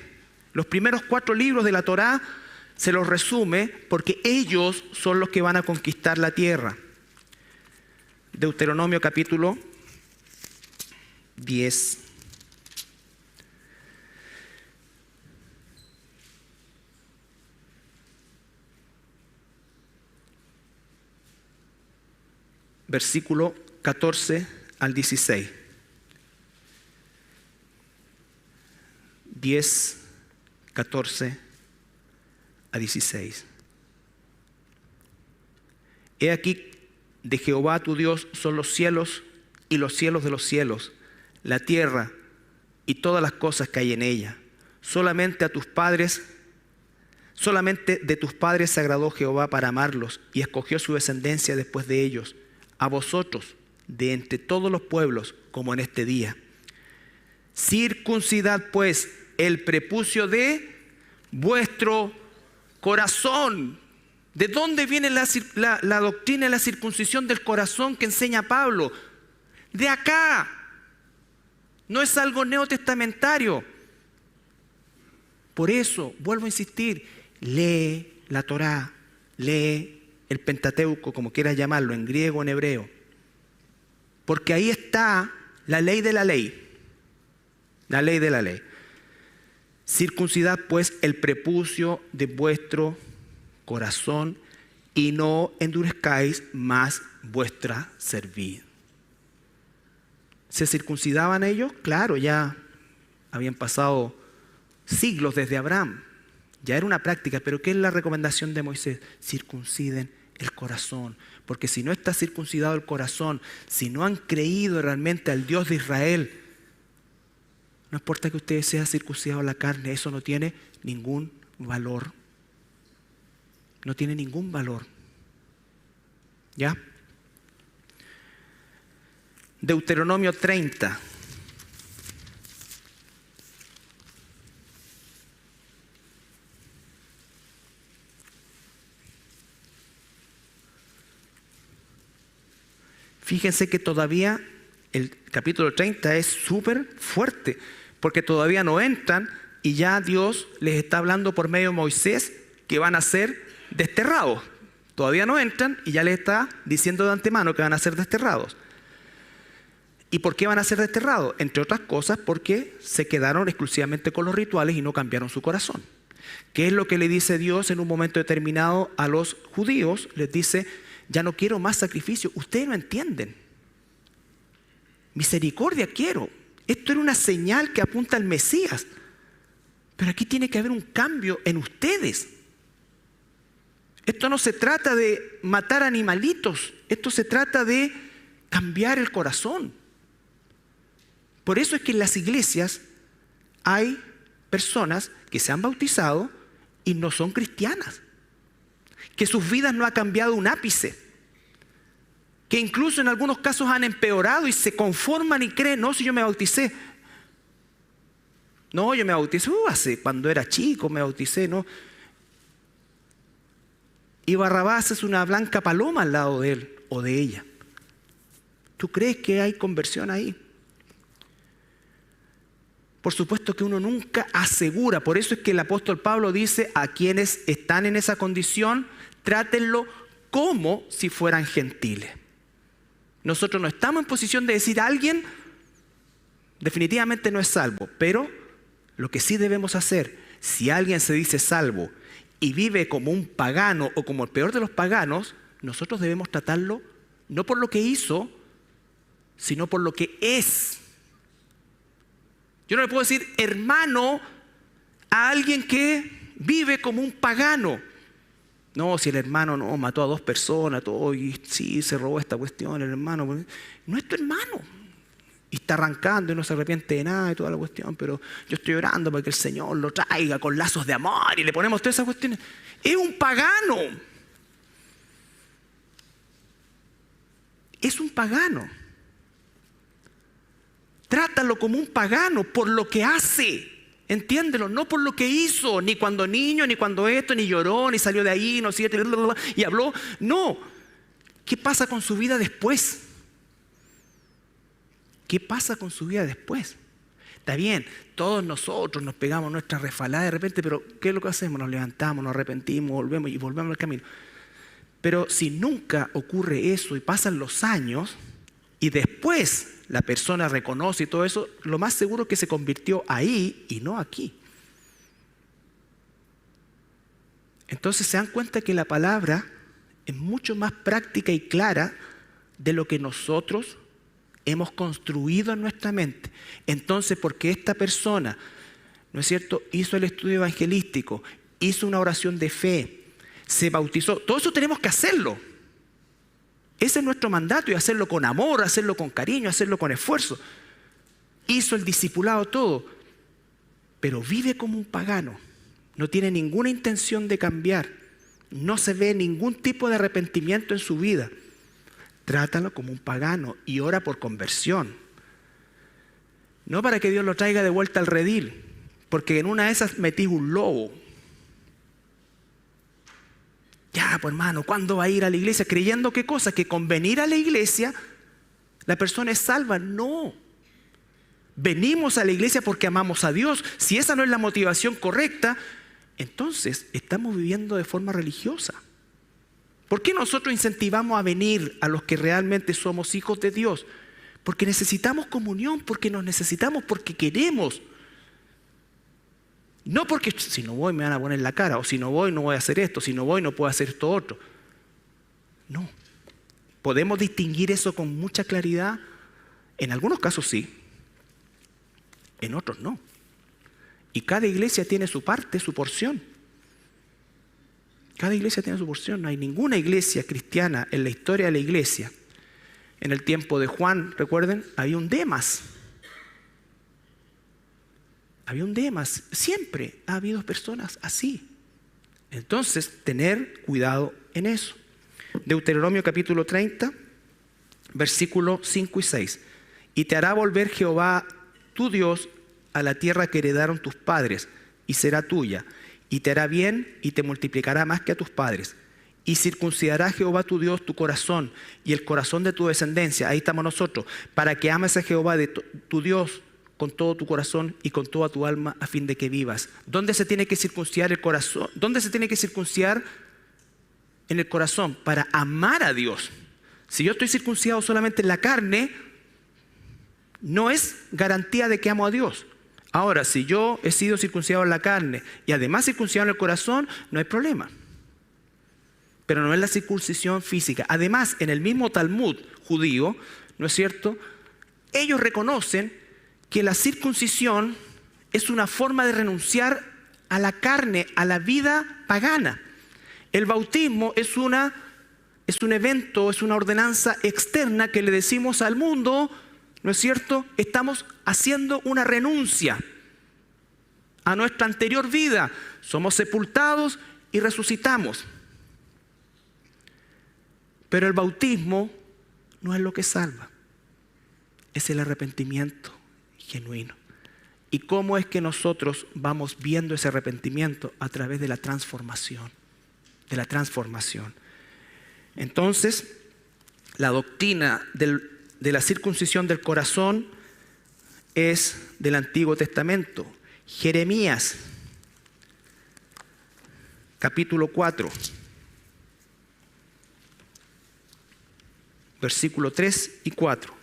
los primeros 4 libros de la Torá, se los resume porque ellos son los que van a conquistar la tierra. Deuteronomio capítulo 10. versículo 14 al 16. 10, 14 a 16. He aquí, de Jehová tu Dios son los cielos y los cielos de los cielos, la tierra y todas las cosas que hay en ella. Solamente de tus padres se agradó Jehová para amarlos y escogió su descendencia después de ellos, a vosotros, de entre todos los pueblos, como en este día. Circuncidad pues el prepucio de vuestro corazón. ¿De dónde viene la doctrina de la circuncisión del corazón que enseña Pablo? De acá. No es algo neotestamentario. Por eso, vuelvo a insistir, lee la Torá, lee el Pentateuco, como quieras llamarlo, en griego o en hebreo. Porque ahí está la ley de la ley. La ley de la ley. Circuncidad pues el prepucio de vuestro corazón y no endurezcáis más vuestra cerviz. ¿Se circuncidaban ellos? Claro, ya habían pasado siglos desde Abraham. Ya era una práctica, pero ¿qué es la recomendación de Moisés? Circunciden el corazón. Porque si no está circuncidado el corazón, si no han creído realmente al Dios de Israel, no importa que ustedes sean circuncidados en la carne, eso no tiene ningún valor. No tiene ningún valor. ¿Ya? Deuteronomio 30. Fíjense que todavía el capítulo 30 es súper fuerte, porque todavía no entran y ya Dios les está hablando por medio de Moisés que van a ser desterrados. Todavía no entran y ya les está diciendo de antemano que van a ser desterrados. ¿Y por qué van a ser desterrados? Entre otras cosas porque se quedaron exclusivamente con los rituales y no cambiaron su corazón. ¿Qué es lo que le dice Dios en un momento determinado a los judíos? Les dice: ya no quiero más sacrificio. Ustedes no entienden. Misericordia quiero. Esto era una señal que apunta al Mesías. Pero aquí tiene que haber un cambio en ustedes. Esto no se trata de matar animalitos. Esto se trata de cambiar el corazón. Por eso es que en las iglesias hay personas que se han bautizado y no son cristianas, que sus vidas no han cambiado un ápice, que incluso en algunos casos han empeorado y se conforman y creen: no, si yo me bauticé. No, yo me bauticé hace cuando era chico, me bauticé, no. Y Barrabás es una blanca paloma al lado de él o de ella. ¿Tú crees que hay conversión ahí? Por supuesto que uno nunca asegura. Por eso es que el apóstol Pablo dice: a quienes están en esa condición, trátenlo como si fueran gentiles. Nosotros no estamos en posición de decir a alguien definitivamente no es salvo, pero lo que sí debemos hacer, si alguien se dice salvo y vive como un pagano o como el peor de los paganos, nosotros debemos tratarlo no por lo que hizo, sino por lo que es. Yo no le puedo decir hermano a alguien que vive como un pagano. No, si el hermano no mató a 2 personas, todo, y sí, se robó esta cuestión, el hermano. No es tu hermano. Y está arrancando y no se arrepiente de nada y toda la cuestión, pero yo estoy orando para que el Señor lo traiga con lazos de amor y le ponemos todas esas cuestiones. Es un pagano. Es un pagano. Trátalo como un pagano por lo que hace. Entiéndelo, no por lo que hizo, ni cuando niño, ni cuando esto, ni lloró, ni salió de ahí, no sé, y habló. No. ¿Qué pasa con su vida después? ¿Qué pasa con su vida después? Está bien, todos nosotros nos pegamos nuestra resbalada de repente, pero ¿qué es lo que hacemos? Nos levantamos, nos arrepentimos, volvemos al camino. Pero si nunca ocurre eso y pasan los años y después la persona reconoce y todo eso, lo más seguro es que se convirtió ahí y no aquí. Entonces se dan cuenta que la palabra es mucho más práctica y clara de lo que nosotros hemos construido en nuestra mente. Entonces, porque esta persona, ¿no es cierto?, hizo el estudio evangelístico, hizo una oración de fe, se bautizó, todo eso tenemos que hacerlo. Ese es nuestro mandato, y hacerlo con amor, hacerlo con cariño, hacerlo con esfuerzo. Hizo el discipulado todo, pero vive como un pagano. No tiene ninguna intención de cambiar. No se ve ningún tipo de arrepentimiento en su vida. Trátalo como un pagano y ora por conversión. No para que Dios lo traiga de vuelta al redil, porque en una de esas metí un lobo. Ya, pues hermano, ¿cuándo va a ir a la iglesia? Creyendo qué cosa, que con venir a la iglesia la persona es salva. No. Venimos a la iglesia porque amamos a Dios. Si esa no es la motivación correcta, entonces estamos viviendo de forma religiosa. ¿Por qué nosotros incentivamos a venir a los que realmente somos hijos de Dios? Porque necesitamos comunión, porque nos necesitamos, porque queremos. No porque si no voy me van a poner la cara, o si no voy no voy a hacer esto, si no voy no puedo hacer esto otro. No. ¿Podemos distinguir eso con mucha claridad? En algunos casos sí, en otros no. Y cada iglesia tiene su parte, su porción. Cada iglesia tiene su porción. No hay ninguna iglesia cristiana en la historia de la iglesia. En el tiempo de Juan, recuerden, había un Demas. Había un Demas. Siempre ha habido personas así. Entonces, tener cuidado en eso. Deuteronomio capítulo 30, versículos 5 y 6. Y te hará volver Jehová tu Dios a la tierra que heredaron tus padres, y será tuya, y te hará bien, y te multiplicará más que a tus padres. Y circuncidará Jehová tu Dios tu corazón, y el corazón de tu descendencia, ahí estamos nosotros, para que ames a Jehová tu Dios con todo tu corazón y con toda tu alma, a fin de que vivas. ¿Dónde se tiene que circuncidar el corazón? ¿Dónde se tiene que circuncidar? En el corazón, para amar a Dios. Si yo estoy circuncidado solamente en la carne, no es garantía de que amo a Dios. Ahora, si yo he sido circuncidado en la carne y además circuncidado en el corazón, no hay problema. Pero no es la circuncisión física. Además, en el mismo Talmud judío, ¿no es cierto?, ellos reconocen que la circuncisión es una forma de renunciar a la carne, a la vida pagana. El bautismo es un evento, es una ordenanza externa que le decimos al mundo, ¿no es cierto? Estamos haciendo una renuncia a nuestra anterior vida. Somos sepultados y resucitamos. Pero el bautismo no es lo que salva. Es el arrepentimiento genuino. ¿Y cómo es que nosotros vamos viendo ese arrepentimiento? A través de la transformación. De la transformación. Entonces, la doctrina de la circuncisión del corazón es del Antiguo Testamento. Jeremías, capítulo 4, versículo 3 y 4.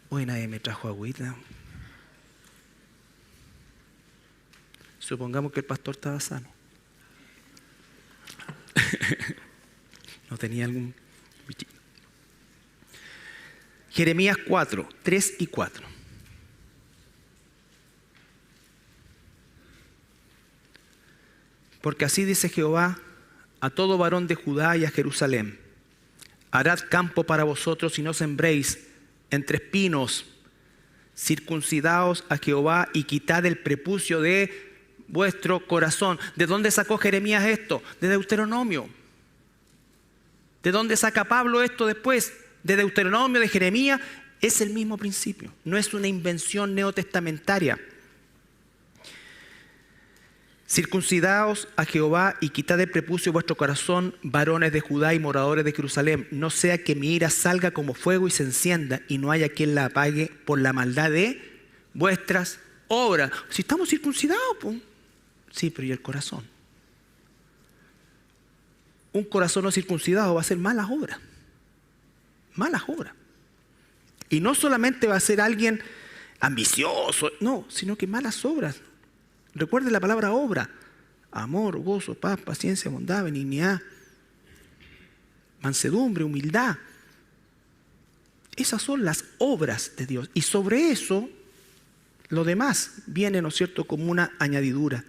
Hoy nadie me trajo agüita. Supongamos que el pastor estaba sano. No tenía algún bichito. Jeremías 4, 3 y 4. Porque así dice Jehová a todo varón de Judá y a Jerusalén: harad campo para vosotros y no sembréis entre espinos, circuncidaos a Jehová y quitad el prepucio de vuestro corazón. ¿De dónde sacó Jeremías esto? De Deuteronomio. ¿De dónde saca Pablo esto después? De Deuteronomio, de Jeremías. Es el mismo principio. No es una invención neotestamentaria. Circuncidaos a Jehová y quitad el prepucio de vuestro corazón, varones de Judá y moradores de Jerusalén. No sea que mi ira salga como fuego y se encienda, y no haya quien la apague por la maldad de vuestras obras. Si estamos circuncidados, pues. Sí, pero ¿y el corazón? Un corazón no circuncidado va a hacer malas obras. Malas obras. Y no solamente va a ser alguien ambicioso, no, sino que malas obras. Recuerde la palabra obra: amor, gozo, paz, paciencia, bondad, benignidad. mansedumbre, humildad. Esas son las obras de Dios. Y sobre eso, lo demás viene, ¿no es cierto?, como una añadidura.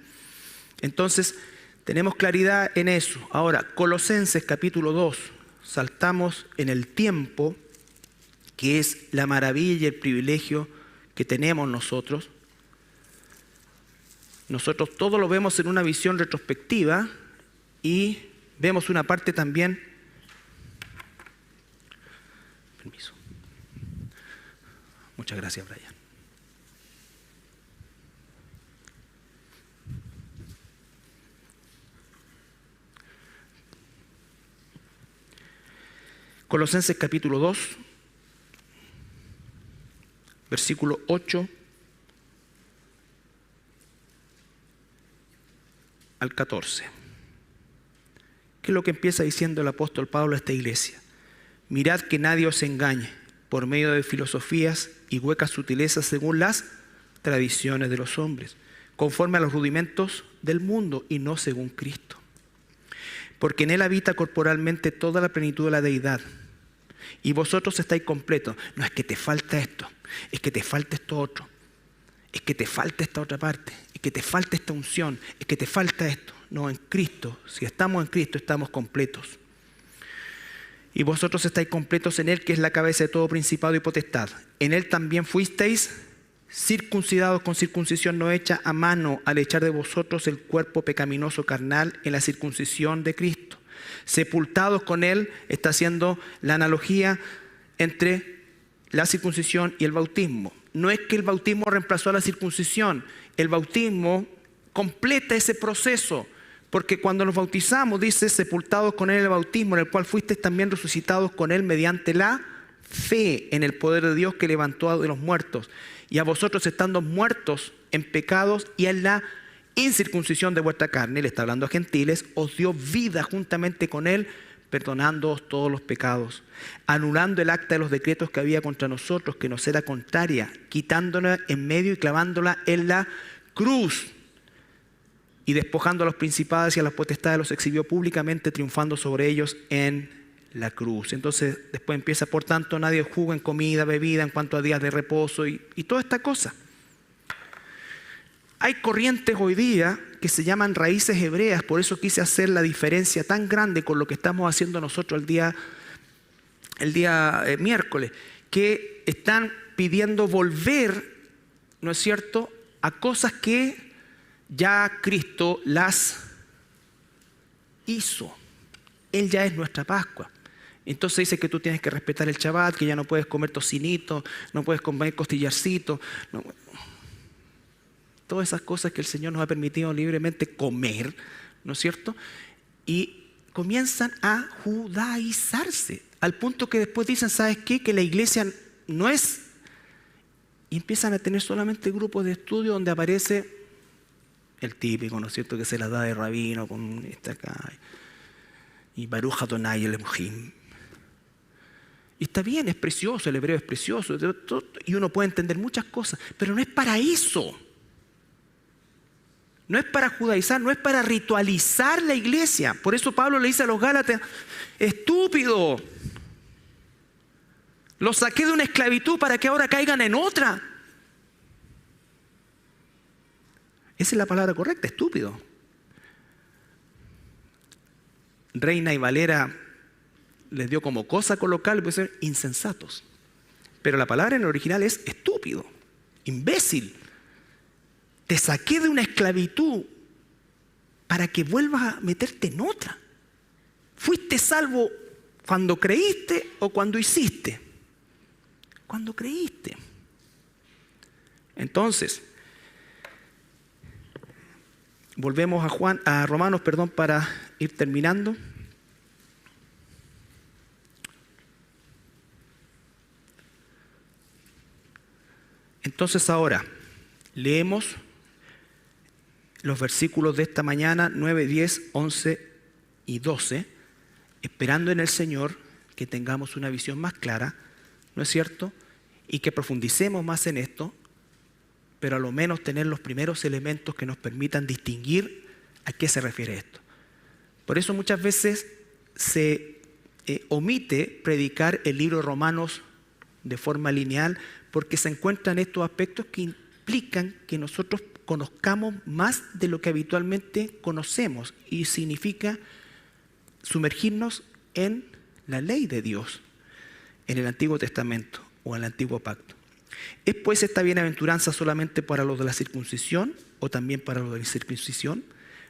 Entonces, tenemos claridad en eso. Ahora, Colosenses capítulo 2, saltamos en el tiempo, que es la maravilla y el privilegio que tenemos nosotros. Nosotros todo lo vemos en una visión retrospectiva y vemos una parte también. Permiso. Muchas gracias, Brian. Colosenses capítulo 2, versículo 8 al 14. ¿Qué es lo que empieza diciendo el apóstol Pablo a esta iglesia? Mirad que nadie os engañe por medio de filosofías y huecas sutilezas según las tradiciones de los hombres, conforme a los rudimentos del mundo y no según Cristo. Porque en él habita corporalmente toda la plenitud de la deidad. Y vosotros estáis completos. No es que te falta esto, es que te falta esto otro, es que te falta esta otra parte, es que te falta esta unción, es que te falta esto. No, en Cristo, si estamos en Cristo, estamos completos. Y vosotros estáis completos en él, que es la cabeza de todo principado y potestad. En él también fuisteis circuncidados con circuncisión no hecha a mano, al echar de vosotros el cuerpo pecaminoso carnal en la circuncisión de Cristo. Sepultados con él, está haciendo la analogía entre la circuncisión y el bautismo. No es que el bautismo reemplazó a la circuncisión, el bautismo completa ese proceso, porque cuando nos bautizamos dice sepultados con él en el bautismo, en el cual fuisteis también resucitados con él mediante la fe en el poder de Dios que levantó de los muertos. Y a vosotros estando muertos en pecados y en la incircuncisión de vuestra carne, él está hablando a gentiles, os dio vida juntamente con él, perdonándoos todos los pecados, anulando el acta de los decretos que había contra nosotros, que nos era contraria, quitándola en medio y clavándola en la cruz. Y despojando a los principados y a las potestades los exhibió públicamente, triunfando sobre ellos en la cruz. Entonces después empieza, por tanto nadie juzga en comida, bebida, en cuanto a días de reposo y toda esta cosa. Hay corrientes hoy día que se llaman raíces hebreas, por eso quise hacer la diferencia tan grande con lo que estamos haciendo nosotros el día miércoles, que están pidiendo volver, ¿no es cierto?, a cosas que ya Cristo las hizo. Él ya es nuestra Pascua. Entonces dice que tú tienes que respetar el Shabbat, que ya no puedes comer tocinito, no puedes comer costillarcito. No. Todas esas cosas que el Señor nos ha permitido libremente comer, ¿no es cierto? Y comienzan a judaizarse, al punto que después dicen, ¿sabes qué? Que la iglesia no es... Y empiezan a tener solamente grupos de estudio donde aparece el típico, ¿no es cierto?, que se las da de rabino con esta acá. Y Baruch Adonai Elohim. Y está bien, es precioso, el hebreo es precioso, y uno puede entender muchas cosas, pero no es para eso. No es para judaizar, no es para ritualizar la iglesia. Por eso Pablo le dice a los Gálatas, estúpido, los saqué de una esclavitud para que ahora caigan en otra. Esa es la palabra correcta, estúpido. Reina y Valera les dio como cosa colocar, puede ser insensatos. Pero la palabra en el original es estúpido, imbécil. Te saqué de una esclavitud para que vuelvas a meterte en otra. ¿Fuiste salvo cuando creíste o cuando hiciste? Cuando creíste. Entonces, volvemos a Romanos, para ir terminando. Entonces ahora leemos los versículos de esta mañana, 9, 10, 11 y 12, esperando en el Señor que tengamos una visión más clara, ¿no es cierto? Y que profundicemos más en esto, pero a lo menos tener los primeros elementos que nos permitan distinguir a qué se refiere esto. Por eso muchas veces se omite predicar el libro de Romanos de forma lineal, porque se encuentran estos aspectos que implican que nosotros conozcamos más de lo que habitualmente conocemos, y significa sumergirnos en la ley de Dios, en el Antiguo Testamento o en el Antiguo Pacto. ¿Es pues esta bienaventuranza solamente para los de la circuncisión o también para los de la incircuncisión?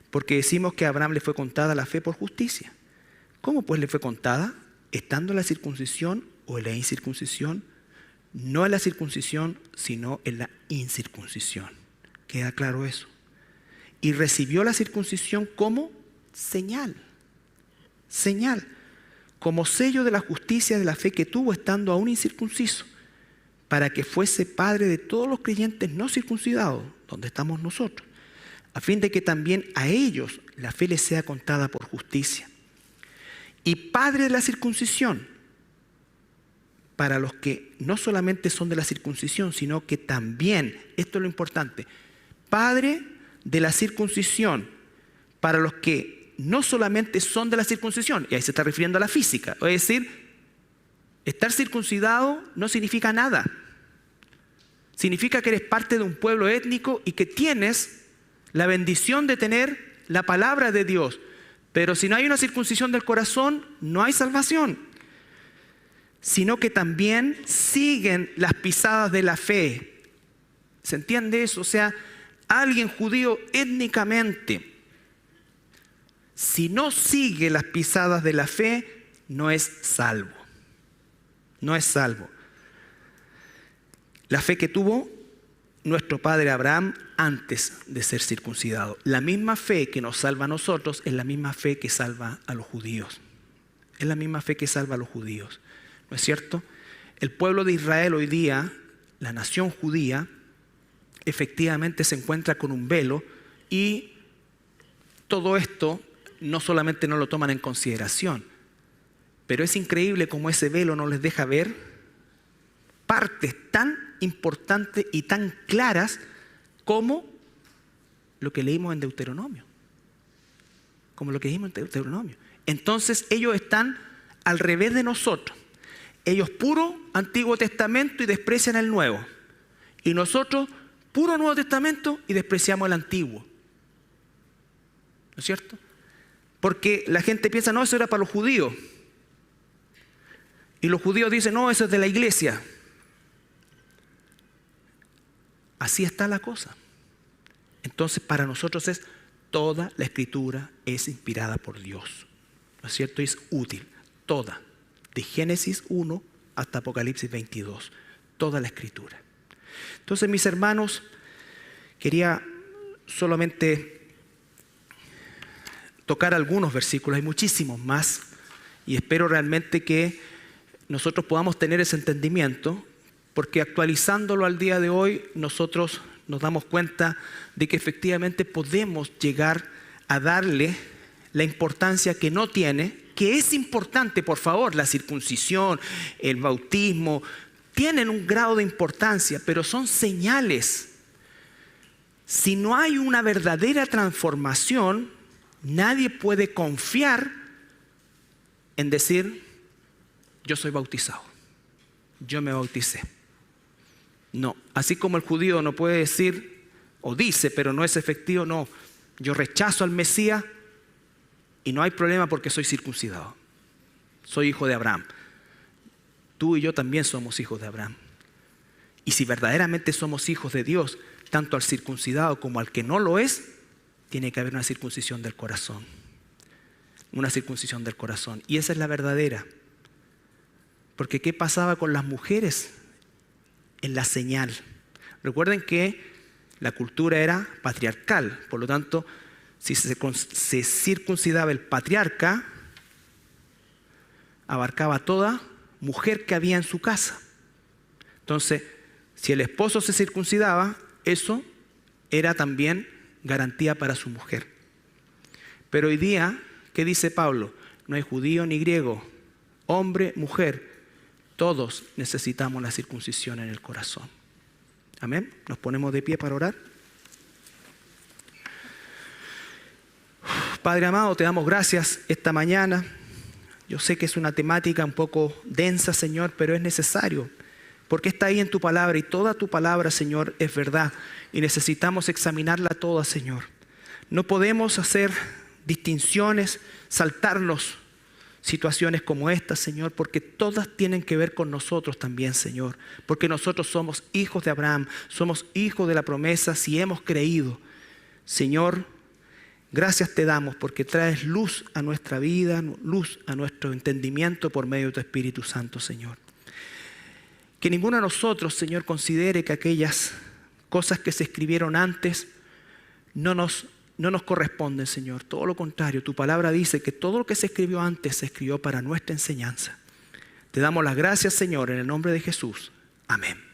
Porque decimos que a Abraham le fue contada la fe por justicia. ¿Cómo pues le fue contada? ¿Estando en la circuncisión o en la incircuncisión? No en la circuncisión, sino en la incircuncisión. ¿Queda claro eso? Y recibió la circuncisión como señal. Señal. Como sello de la justicia de la fe que tuvo estando aún incircunciso, para que fuese padre de todos los creyentes no circuncidados, donde estamos nosotros, a fin de que también a ellos la fe les sea contada por justicia. Y padre de la circuncisión, para los que no solamente son de la circuncisión, sino que también, esto es lo importante, padre de la circuncisión, para los que no solamente son de la circuncisión, y ahí se está refiriendo a la física, es decir, estar circuncidado no significa nada. Significa que eres parte de un pueblo étnico y que tienes la bendición de tener la palabra de Dios. Pero si no hay una circuncisión del corazón, no hay salvación. Sino que también siguen las pisadas de la fe. ¿Se entiende eso? O sea, alguien judío étnicamente, si no sigue las pisadas de la fe, no es salvo. No es salvo. La fe que tuvo nuestro padre Abraham antes de ser circuncidado. La misma fe que nos salva a nosotros es la misma fe que salva a los judíos. Es la misma fe que salva a los judíos. ¿No es cierto? El pueblo de Israel hoy día, la nación judía, efectivamente se encuentra con un velo, y todo esto no solamente no lo toman en consideración, pero es increíble cómo ese velo no les deja ver partes tan importantes y tan claras como lo que leímos en Deuteronomio. Como lo que leímos en Deuteronomio. Entonces ellos están al revés de nosotros. Ellos puro Antiguo Testamento y desprecian el Nuevo. Y nosotros puro Nuevo Testamento y despreciamos el Antiguo. ¿No es cierto? Porque la gente piensa, no, eso era para los judíos. Y los judíos dicen, no, eso es de la iglesia. Así está la cosa. Entonces para nosotros es toda la escritura es inspirada por Dios. ¿No es cierto? Es útil. Toda. De Génesis 1 hasta Apocalipsis 22. Toda la escritura. Entonces, mis hermanos, quería solamente tocar algunos versículos. Hay muchísimos más. Y espero realmente que nosotros podamos tener ese entendimiento, porque actualizándolo al día de hoy, nosotros nos damos cuenta de que efectivamente podemos llegar a darle la importancia que no tiene, que es importante, por favor, la circuncisión, el bautismo, tienen un grado de importancia, pero son señales. Si no hay una verdadera transformación, nadie puede confiar en decir, yo soy bautizado, yo me bauticé. No, así como el judío no puede decir, o dice, pero no es efectivo, no, yo rechazo al Mesías y no hay problema porque soy circuncidado. Soy hijo de Abraham. Tú y yo también somos hijos de Abraham. Y si verdaderamente somos hijos de Dios, tanto al circuncidado como al que no lo es, tiene que haber una circuncisión del corazón. Una circuncisión del corazón. Y esa es la verdadera. Porque ¿qué pasaba con las mujeres en la señal? Recuerden que la cultura era patriarcal, por lo tanto, si se circuncidaba el patriarca, abarcaba a toda mujer que había en su casa. Entonces, si el esposo se circuncidaba, eso era también garantía para su mujer. Pero hoy día, ¿qué dice Pablo? No hay judío ni griego, hombre, mujer. Todos necesitamos la circuncisión en el corazón. Amén. Nos ponemos de pie para orar. Padre amado, te damos gracias esta mañana. Yo sé que es una temática un poco densa, Señor, pero es necesario, porque está ahí en tu palabra y toda tu palabra, Señor, es verdad y necesitamos examinarla toda, Señor. No podemos hacer distinciones, saltarnos situaciones como esta, Señor, porque todas tienen que ver con nosotros también, Señor, porque nosotros somos hijos de Abraham, somos hijos de la promesa si hemos creído. Señor, gracias te damos porque traes luz a nuestra vida, luz a nuestro entendimiento por medio de tu Espíritu Santo, Señor. Que ninguno de nosotros, Señor, considere que aquellas cosas que se escribieron antes no nos corresponden, Señor. Todo lo contrario, tu palabra dice que todo lo que se escribió antes se escribió para nuestra enseñanza. Te damos las gracias, Señor, en el nombre de Jesús. Amén.